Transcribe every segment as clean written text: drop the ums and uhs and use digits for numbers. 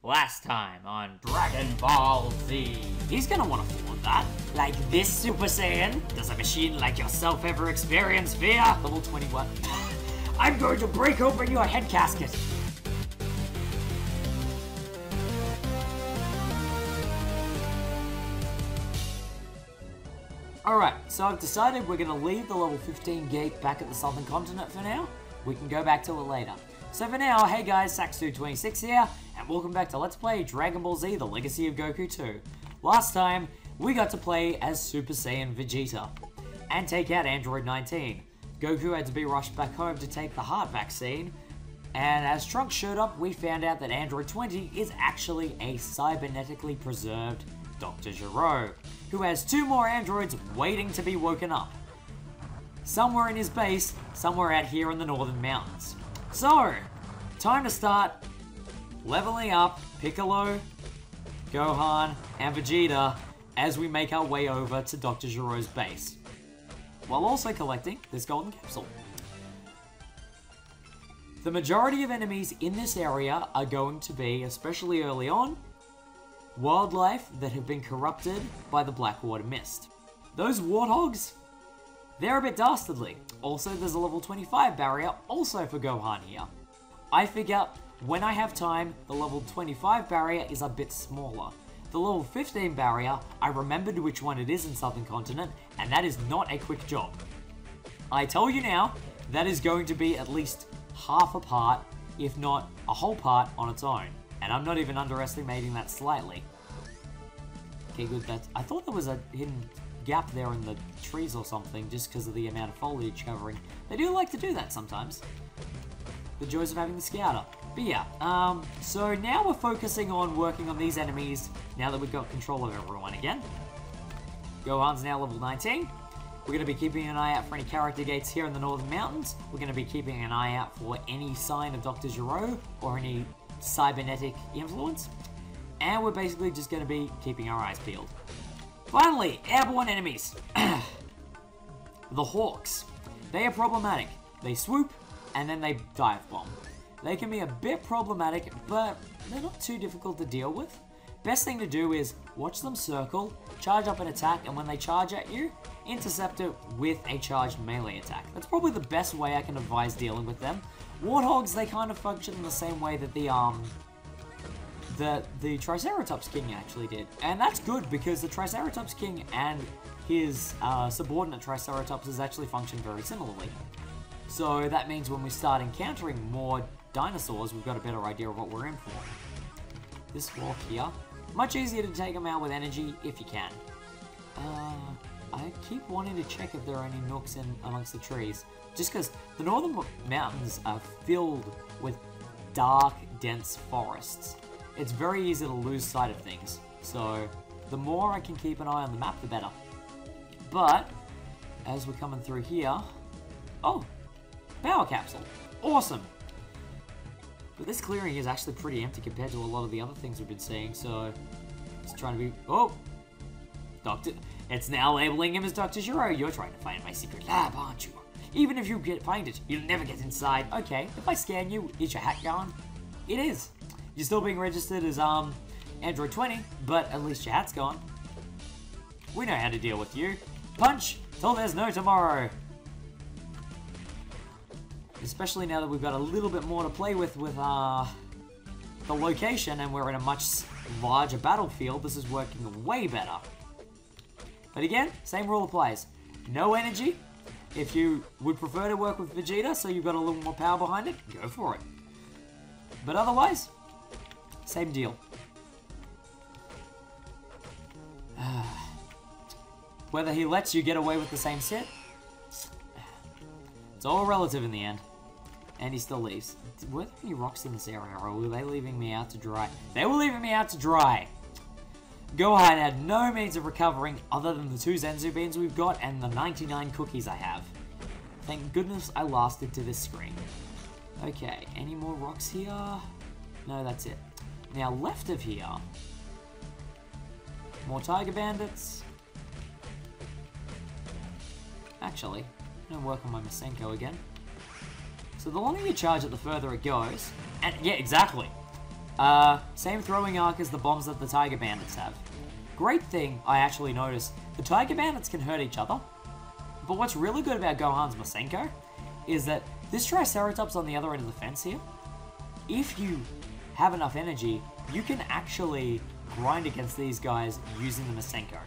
Last time on DragonBall Z. He's gonna want to flaunt that. Like this, Super Saiyan? Does a machine like yourself ever experience fear? Level 21. I'm going to break open your head casket. Alright, so I've decided we're going to leave the level 15 gate back at the southern continent for now. We can go back to it later. So for now, hey guys, Sax226 here, and welcome back to Let's Play Dragon Ball Z, the Legacy of Goku 2. Last time, we got to play as Super Saiyan Vegeta, and take out Android 19. Goku had to be rushed back home to take the heart vaccine, and as Trunks showed up, we found out that Android 20 is actually a cybernetically preserved Dr. Gero, who has 2 more androids waiting to be woken up. Somewhere in his base, somewhere out here in the northern mountains. So, time to start leveling up Piccolo, Gohan, and Vegeta as we make our way over to Dr. Gero's base, while also collecting this golden capsule. The majority of enemies in this area are going to be, especially early on, wildlife that have been corrupted by the Blackwater Mist. Those warthogs, they're a bit dastardly. Also, there's a level 25 barrier also for Gohan here. I figure when I have time, the level 25 barrier is a bit smaller. The level 15 barrier, I remembered which one it is in Southern Continent, and that is not a quick job. I tell you now, that is going to be at least half a part, if not a whole part on its own. And I'm not even underestimating that slightly. Okay, good, I thought there was a hidden gap there in the trees or something, just because of the amount of foliage covering. They do like to do that sometimes. The joys of having the scouter. But yeah, so now we're focusing on working on these enemies, now that we've got control of everyone again. Gohan's now level 19. We're going to be keeping an eye out for any character gates here in the Northern Mountains. We're going to be keeping an eye out for any sign of Dr. Gero, or any cybernetic influence. And we're basically just going to be keeping our eyes peeled. Finally, airborne enemies. The Hawks. They are problematic. They swoop, and then they dive bomb. They can be a bit problematic, but they're not too difficult to deal with. Best thing to do is watch them circle, charge up an attack, and when they charge at you, intercept it with a charged melee attack. That's probably the best way I can advise dealing with them. Warthogs, they kind of function in the same way that the Triceratops King actually did. And that's good, because the Triceratops King and his subordinate Triceratopses actually function very similarly. So that means when we start encountering more dinosaurs, we've got a better idea of what we're in for. This walk here, much easier to take them out with energy if you can. I keep wanting to check if there are any nooks in amongst the trees, just because the northern mountains are filled with dark, dense forests. It's very easy to lose sight of things, so the more I can keep an eye on the map, the better. But, as we're coming through here... Oh! Power capsule! Awesome! But this clearing is actually pretty empty compared to a lot of the other things we've been seeing, so... It's trying to be... Oh! Doctor... It's now labeling him as Dr. Gero. You're trying to find my secret lab, aren't you? Even if you find it, you'll never get inside. Okay, if I scan you, is your hat gone? It is. You're still being registered as, Android 20, but at least your hat's gone. We know how to deal with you. Punch till there's no tomorrow. Especially now that we've got a little bit more to play with the location, and we're in a much larger battlefield. This is working way better. But again, same rule applies. No energy. If you would prefer to work with Vegeta, so you've got a little more power behind it, go for it. But otherwise, same deal. Whether he lets you get away with the same set, it's all relative in the end. And he still leaves. Were there any rocks in this area, or were they leaving me out to dry? They were leaving me out to dry! Gohan had no means of recovering other than the 2 Zenzu beans we've got and the 99 cookies I have. Thank goodness I lasted to this screen. Okay, any more rocks here? No, that's it. Now, left of here, more Tiger Bandits. Actually, I'm going to work on my Masenko again. So the longer you charge it, the further it goes. And yeah, exactly. Same throwing arc as the bombs that the Tiger Bandits have. Great thing, I actually noticed, the Tiger Bandits can hurt each other, but what's really good about Gohan's Masenko is that this Triceratops on the other end of the fence here, if you have enough energy, you can actually grind against these guys using the Masenko.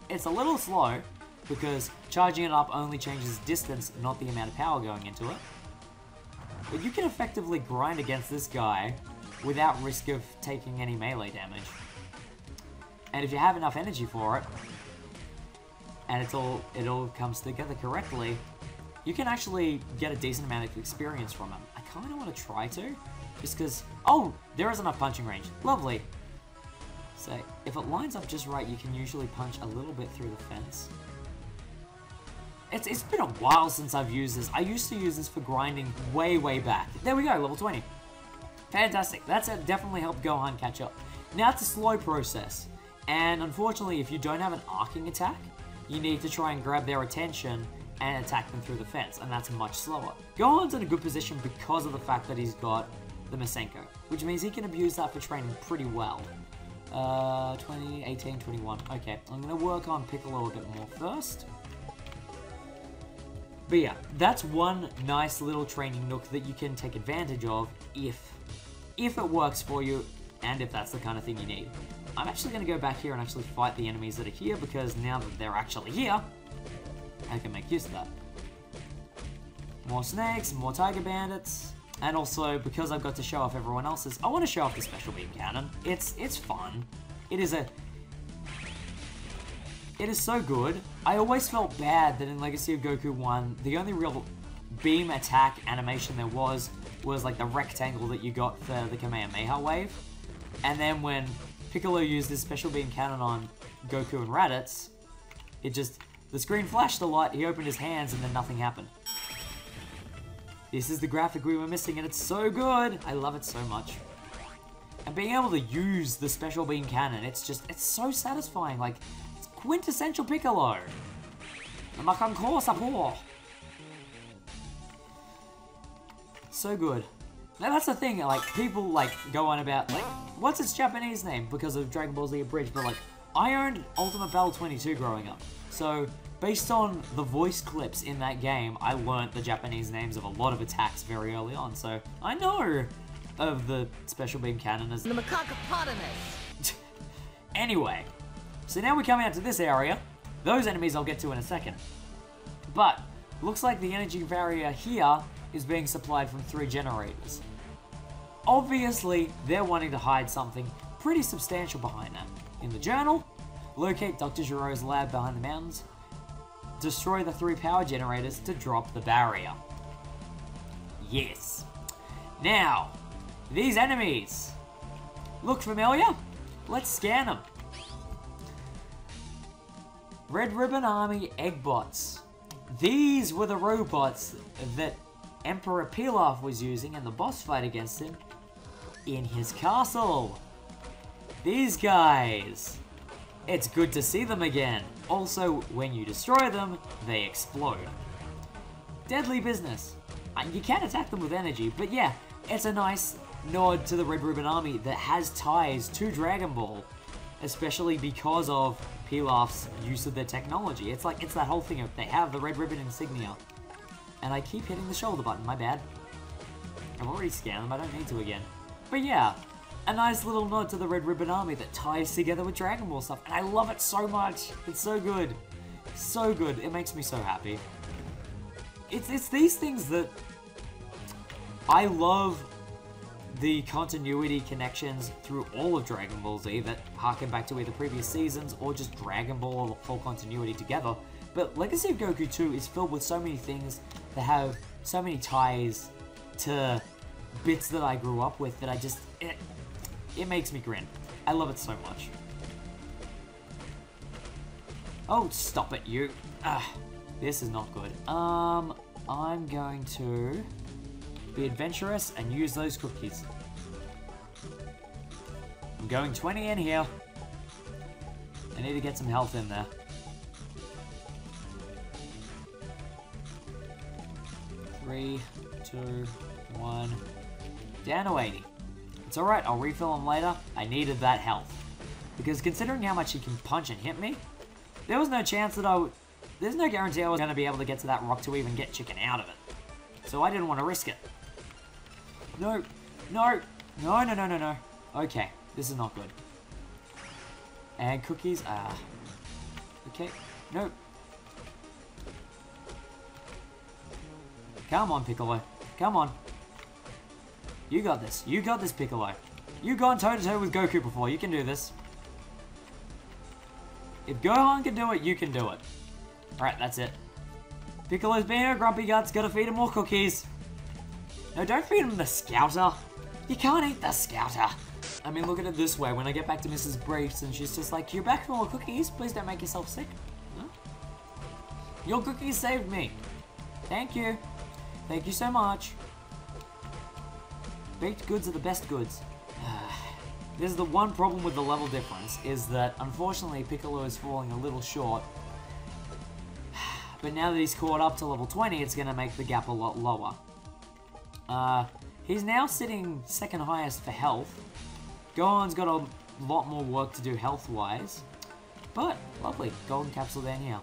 It's a little slow, because charging it up only changes distance, not the amount of power going into it. But you can effectively grind against this guy without risk of taking any melee damage. And if you have enough energy for it, and it all comes together correctly, you can actually get a decent amount of experience from him. I kind of want to try to, just because... Oh, there is enough punching range. Lovely. So, if it lines up just right, you can usually punch a little bit through the fence. It's been a while since I've used this. I used to use this for grinding way back. There we go, level 20. Fantastic. That's definitely helped Gohan catch up. Now it's a slow process. And unfortunately, if you don't have an arcing attack, you need to try and grab their attention and attack them through the fence, and that's much slower. Gohan's in a good position because of the fact that he's got the Masenko, which means he can abuse that for training pretty well. 20, 18, 21. Okay, I'm going to work on Piccolo a bit more first. But yeah, that's one nice little training nook that you can take advantage of if it works for you and if that's the kind of thing you need. I'm actually going to go back here and actually fight the enemies that are here, because now that they're actually here, I can make use of that. More snakes, more tiger bandits, and also because I've got to show off everyone else's, I want to show off the special beam cannon. It's fun. It is so good. I always felt bad that in Legacy of Goku 1, the only real beam attack animation there was like the rectangle that you got for the Kamehameha wave. And then when Piccolo used his special beam cannon on Goku and Raditz, the screen flashed a lot, he opened his hands, and then nothing happened. This is the graphic we were missing, and it's so good! I love it so much. And being able to use the special beam cannon, it's so satisfying. Like, it's quintessential Piccolo. So good. Now that's the thing, like, people, like, go on about, like, what's its Japanese name? Because of Dragon Ball Z Abridged, but, like, I owned Ultimate Battle 22 growing up. So, based on the voice clips in that game, I learnt the Japanese names of a lot of attacks very early on, so I know of the Special Beam Cannon as the Macacopotamus. Anyway, so now we're coming out to this area. Those enemies I'll get to in a second. But, looks like the energy barrier here is being supplied from 3 generators. Obviously, they're wanting to hide something pretty substantial behind that. In the journal, locate Dr. Giro's lab behind the mountains, destroy the 3 power generators to drop the barrier. Yes. Now, these enemies look familiar? Let's scan them. Red Ribbon Army Eggbots. These were the robots that Emperor Pilaf was using in the boss fight against him in his castle. These guys. It's good to see them again. Also, when you destroy them, they explode. Deadly business. You can attack them with energy, but yeah, it's a nice nod to the Red Ribbon Army that has ties to Dragon Ball, especially because of Pilaf's use of their technology. It's that whole thing of they have the Red Ribbon insignia. And I keep hitting the shoulder button, my bad. I've already scanned them, I don't need to again. But yeah, a nice little nod to the Red Ribbon Army that ties together with Dragon Ball stuff. And I love it so much. It's so good. So good. It makes me so happy. It's these things that I love, the continuity connections through all of Dragon Ball Z that harken back to either previous seasons or just Dragon Ball or full continuity together. But Legacy of Goku 2 is filled with so many things that have so many ties to bits that I grew up with that it makes me grin. I love it so much. Oh, stop it, you. This is not good. I'm going to be adventurous and use those cookies. I'm going 20 in here. I need to get some health in there. 3, 2, 1. Down to 80. It's alright, I'll refill him later. I needed that health. Because considering how much he can punch and hit me, there was no chance that there's no guarantee I was going to be able to get to that rock to even get chicken out of it. So I didn't want to risk it. No, no, no, no, no, no, no. Okay, this is not good. And cookies, okay, no. Come on, Piccolo. Come on. You got this. You got this, Piccolo. You've gone toe-to-toe with Goku before. You can do this. If Gohan can do it, you can do it. Alright, that's it. Piccolo's being a grumpy guts. Gotta feed him more cookies. No, don't feed him the Scouter. You can't eat the Scouter. I mean, look at it this way. When I get back to Mrs. Briefs and she's just like, you're back for more cookies. Please don't make yourself sick. Huh? Your cookies saved me. Thank you. Thank you so much. Baked goods are the best goods. This is the one problem with the level difference, is that unfortunately Piccolo is falling a little short. But now that he's caught up to level 20, it's going to make the gap a lot lower. He's now sitting second highest for health. Gohan's got a lot more work to do health-wise. But, lovely, golden capsule down here.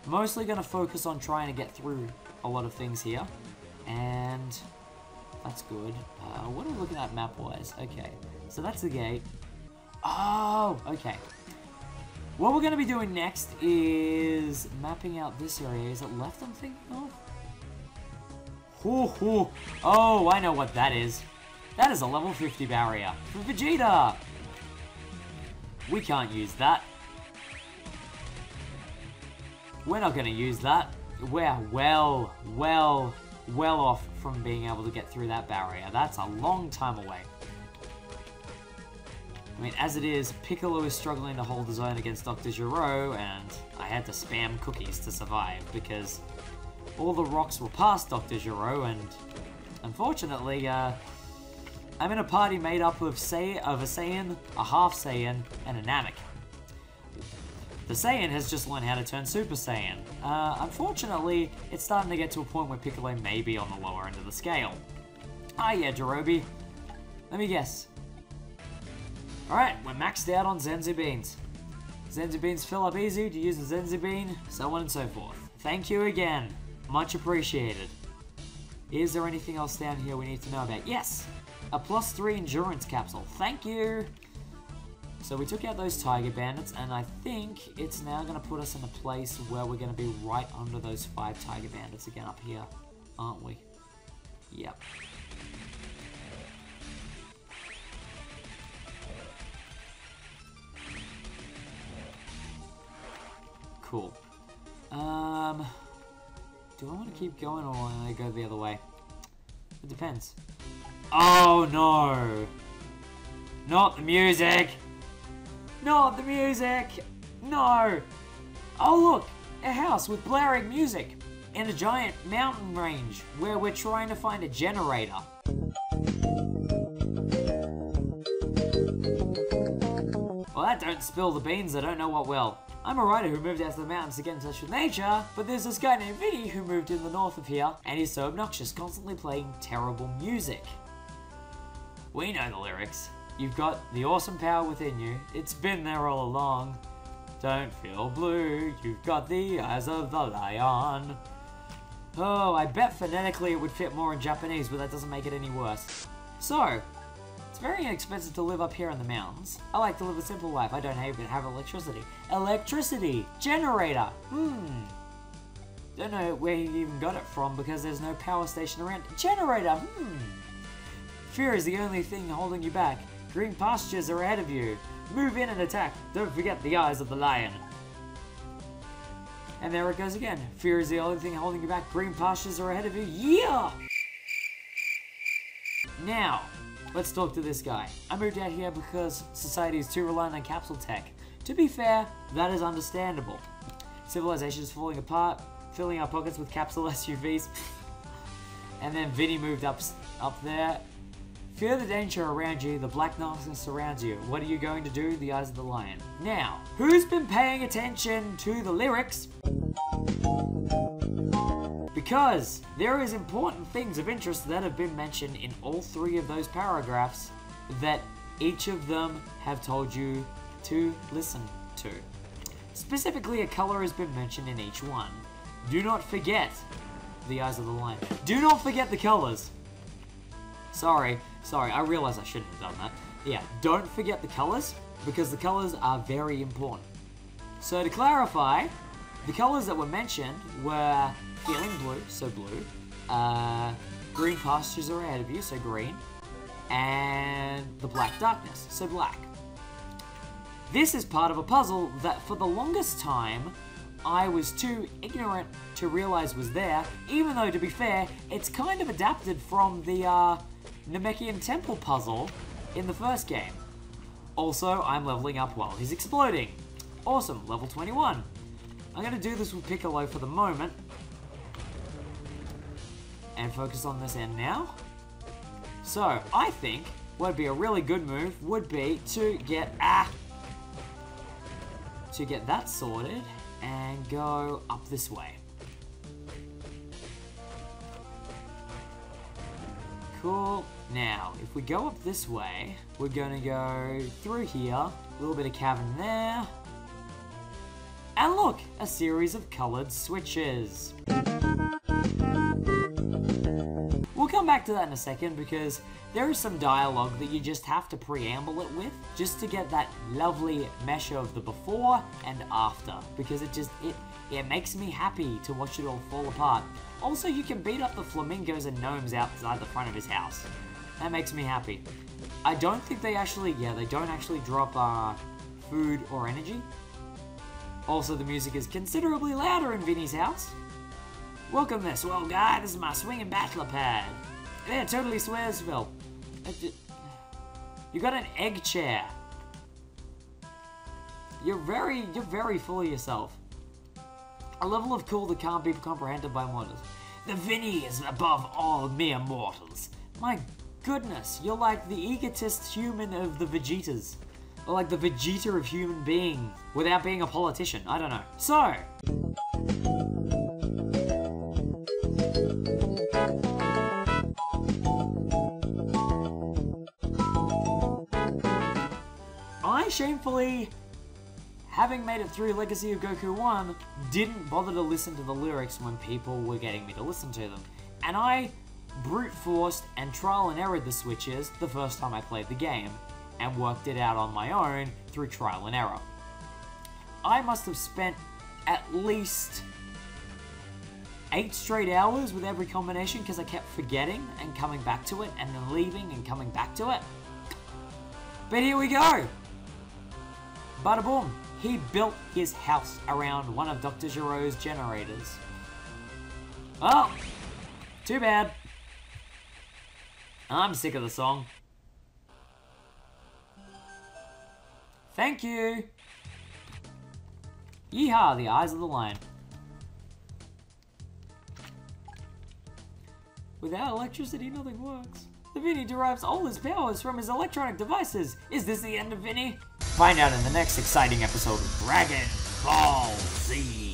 Mostly going to focus on trying to get through a lot of things here. And that's good. What are we looking at map-wise? Okay, so that's the gate. Oh, okay. What we're going to be doing next is mapping out this area. Is it left I'm thinking of? Oh, I know what that is. That is a level 50 barrier for Vegeta. We can't use that. We're not going to use that. We're well off from being able to get through that barrier. That's a long time away. I mean, as it is, Piccolo is struggling to hold his own against Dr. Gero, and I had to spam cookies to survive, because all the rocks were past Dr. Gero, and unfortunately, I'm in a party made up of a Saiyan, a half Saiyan, and a Namek. The Saiyan has just learned how to turn Super Saiyan. Unfortunately, it's starting to get to a point where Piccolo may be on the lower end of the scale. Ah yeah, Jirobi. Let me guess. Alright, we're maxed out on Zenzu Beans. Zenzu Beans fill up easy to use a Zenzu Bean, so on and so forth. Thank you again. Much appreciated. Is there anything else down here we need to know about? Yes! A +3 endurance capsule. Thank you! So we took out those Tiger Bandits, and I think it's now going to put us in a place where we're going to be right under those 5 Tiger Bandits again up here, aren't we? Yep. Cool. Do I want to keep going or want I go the other way? It depends. Oh no! Not the music! Not the music! No! Oh look! A house with blaring music! In a giant mountain range where we're trying to find a generator. Well, that don't spill the beans, I don't know what will. I'm a writer who moved out to the mountains to get in touch with nature, but there's this guy named Vinny who moved in the north of here, and he's so obnoxious, constantly playing terrible music. We know the lyrics. You've got the awesome power within you, it's been there all along. Don't feel blue, you've got the eyes of the lion. Oh, I bet phonetically it would fit more in Japanese, but that doesn't make it any worse. So, it's very inexpensive to live up here in the mountains. I like to live a simple life. I don't even have electricity. Electricity! Generator! Don't know where you even got it from because there's no power station around. Generator! Fear is the only thing holding you back. Green pastures are ahead of you. Move in and attack. Don't forget the eyes of the lion. And there it goes again. Fear is the only thing holding you back. Green pastures are ahead of you. Yeah! Now, let's talk to this guy. I moved out here because society is too reliant on capsule tech. To be fair, that is understandable. Civilization is falling apart, filling our pockets with capsule SUVs. And then Vinny moved up there. Fear the danger around you, the black nonsense surrounds you. What are you going to do? The eyes of the lion. Now, who's been paying attention to the lyrics? Because there is important things of interest that have been mentioned in all 3 of those paragraphs. that each of them have told you to listen to. Specifically, a color has been mentioned in each one. Do not forget the eyes of the lion. Do not forget the colors. Sorry, I realize I shouldn't have done that. Yeah, don't forget the colors, because the colors are very important. So to clarify, the colors that were mentioned were feeling blue, so blue, green pastures are ahead of you, so green, and the black darkness, so black. This is part of a puzzle that for the longest time I was too ignorant to realize was there, even though, to be fair, it's kind of adapted from the Namekian Temple puzzle in the first game. Also, I'm leveling up while he's exploding. Awesome, level 21. I'm going to do this with Piccolo for the moment, and focus on this end now. So, I think what would be a really good move would be to get that sorted and go up this way. Cool. Now, if we go up this way, we're gonna go through here, a little bit of cavern there, and look, a series of colored switches. We'll come back to that in a second because there is some dialogue that you just have to preamble it with just to get that lovely mesh of the before and after, because it makes me happy to watch it all fall apart. Also, you can beat up the flamingos and gnomes outside the front of his house. That makes me happy. I don't think they actually drop food or energy. Also, the music is considerably louder in Vinny's house. Welcome this, well guy, this is my swinging bachelor pad. Yeah, totally swears, Phil. You got an egg chair. You're very full of yourself. A level of cool that can't be comprehended by mortals. The Vinny is above all mere mortals. My goodness, you're like the egotist human of the Vegetas. Or like the Vegeta of human being, without being a politician, I don't know. So, I shamefully, having made it through Legacy of Goku 1, didn't bother to listen to the lyrics when people were getting me to listen to them. And I brute forced and trial and errored the switches the first time I played the game, and worked it out on my own through trial and error. I must have spent at least 8 straight hours with every combination because I kept forgetting and coming back to it, and then leaving and coming back to it. But here we go! Bada boom! He built his house around one of Dr. Giro's generators. Oh! Too bad. I'm sick of the song. Thank you! Yeehaw, the eyes of the lion. Without electricity, nothing works. The Vinny derives all his powers from his electronic devices. Is this the end of Vinny? Find out in the next exciting episode of Dragon Ball Z.